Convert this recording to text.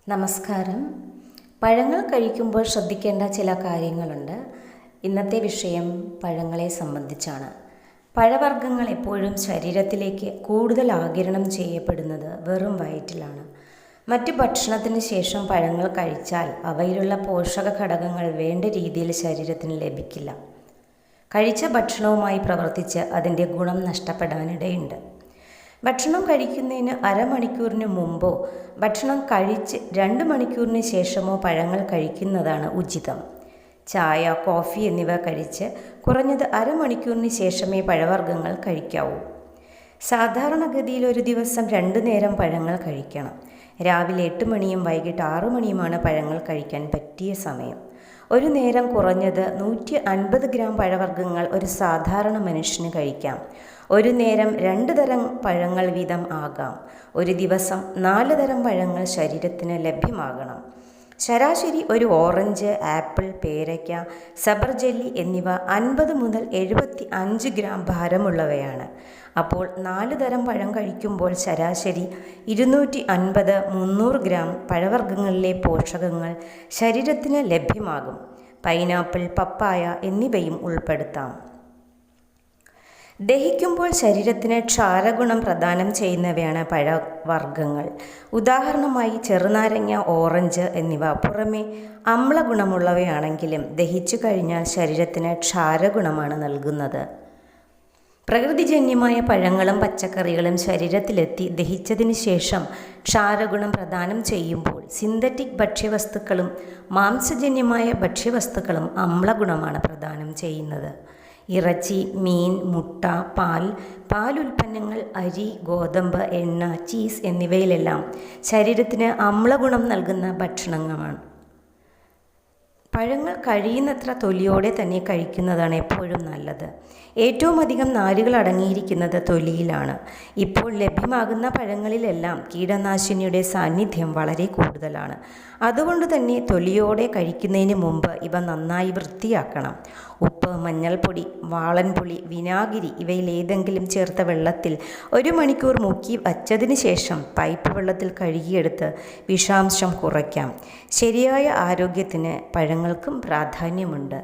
നമസ്കാരം. പഴങ്ങൾ കഴിക്കുമ്പോൾ ശ്രദ്ധിക്കേണ്ട ചില കാര്യങ്ങളുണ്ട്. ഇന്നത്തെ വിഷയം പഴങ്ങളെ സംബന്ധിച്ചാണ്. പഴവർഗ്ഗങ്ങൾ എപ്പോഴും ശരീരത്തിലേക്ക് കൂടുതൽ ആഗിരണം ചെയ്യപ്പെടുന്നത് വെറും വയറ്റിലാണ്. മറ്റു ഭക്ഷണത്തിന് ശേഷം പഴങ്ങൾ കഴിച്ചാൽ അവയിലുള്ള പോഷക ഘടകങ്ങൾ വേണ്ട രീതിയിൽ ശരീരത്തിന് ലഭിക്കില്ല. കഴിച്ച ഭക്ഷണവുമായി പ്രവർത്തിച്ച് അതിൻ്റെ ഗുണം നഷ്ടപ്പെടാനിടയുണ്ട്. ഭക്ഷണം കഴിക്കുന്നതിന് അരമണിക്കൂറിന് മുമ്പോ ഭക്ഷണം കഴിച്ച് 2 മണിക്കൂറിന് ശേഷമോ പഴങ്ങൾ കഴിക്കുന്നതാണ് ഉചിതം. ചായ, കോഫി എന്നിവ കഴിച്ച് കുറഞ്ഞത് അരമണിക്കൂറിന് ശേഷമേ പഴവർഗ്ഗങ്ങൾ കഴിക്കാവൂ. സാധാരണഗതിയിൽ ഒരു ദിവസം 2 നേരം പഴങ്ങൾ കഴിക്കണം. രാവിലെ 8 മണിയും വൈകിട്ട് 6 മണിയുമാണ് പഴങ്ങൾ കഴിക്കാൻ പറ്റിയ സമയം. ഒരു നേരം കുറഞ്ഞത് 150 ഗ്രാം പഴവർഗ്ഗങ്ങൾ ഒരു സാധാരണ മനുഷ്യന് കഴിക്കാം. ഒരു നേരം 2 തരം പഴങ്ങൾ വീതം ആകാം. ഒരു ദിവസം 4 തരം പഴങ്ങൾ ശരീരത്തിന് ലഭ്യമാകണം. ശരാശരി ഒരു ഓറഞ്ച്, ആപ്പിൾ, പേരയ്ക്ക, സബർജല്ലി എന്നിവ 50 മുതൽ 75 ഗ്രാം ഭാരമുള്ളവയാണ്. അപ്പോൾ 4 തരം പഴം കഴിക്കുമ്പോൾ ശരാശരി 250-300 ഗ്രാം പഴവർഗ്ഗങ്ങളിലെ പോഷകങ്ങൾ ശരീരത്തിന് ലഭ്യമാകും. പൈനാപ്പിൾ, പപ്പായ എന്നിവയും ഉൾപ്പെടുത്താം. ദഹിക്കുമ്പോൾ ശരീരത്തിന് ക്ഷാരഗുണം പ്രദാനം ചെയ്യുന്നവയാണ് പഴവർഗ്ഗങ്ങൾ. ഉദാഹരണമായി ചെറുനാരങ്ങ, ഓറഞ്ച് എന്നിവ പുറമെ അമ്ലഗുണമുള്ളവയാണെങ്കിലും ദഹിച്ചു കഴിഞ്ഞാൽ ശരീരത്തിന് ക്ഷാരഗുണമാണ് നൽകുന്നത്. പ്രകൃതിജന്യമായ പഴങ്ങളും പച്ചക്കറികളും ശരീരത്തിലെത്തി ദഹിച്ചതിന് ശേഷം ക്ഷാരഗുണം പ്രദാനം ചെയ്യുമ്പോൾ സിന്തറ്റിക് ഭക്ഷ്യവസ്തുക്കളും മാംസജന്യമായ ഭക്ഷ്യവസ്തുക്കളും അമ്ലഗുണമാണ് പ്രദാനം ചെയ്യുന്നത്. ഇറച്ചി, മീൻ, മുട്ട, പാലുൽപ്പന്നങ്ങൾ, അരി, ഗോതമ്പ്, എണ്ണ, ചീസ് എന്നിവയിലെല്ലാം ശരീരത്തിന് അമ്ലഗുണം നൽകുന്ന ഭക്ഷണങ്ങളാണ്. പഴങ്ങൾ കഴിയുന്നത്ര തൊലിയോടെ തന്നെ കഴിക്കുന്നതാണ് എപ്പോഴും നല്ലത്. ഏറ്റവും അധികം നാരുകൾ അടങ്ങിയിരിക്കുന്നത് തൊലിയിലാണ്. ഇപ്പോൾ ലഭ്യമാകുന്ന പഴങ്ങളിലെല്ലാം കീടനാശിനിയുടെ സാന്നിധ്യം വളരെ കൂടുതലാണ്. അതുകൊണ്ട് തന്നെ തൊലിയോടെ കഴിക്കുന്നതിന് മുമ്പ് ഇവ നന്നായി വൃത്തിയാക്കണം. ഉപ്പ്, മഞ്ഞൾപ്പൊടി, വാളൻപുളി, വിനാഗിരി ഇവയിലേതെങ്കിലും ചേർത്ത വെള്ളത്തിൽ 1 മണിക്കൂർ മുക്കി വച്ചതിന് ശേഷം പൈപ്പ് വെള്ളത്തിൽ കഴുകിയെടുത്ത് വിഷാംശം കുറയ്ക്കാം. ശരിയായ ആരോഗ്യത്തിന് പഴങ്ങൾക്കും പ്രാധാന്യമുണ്ട്.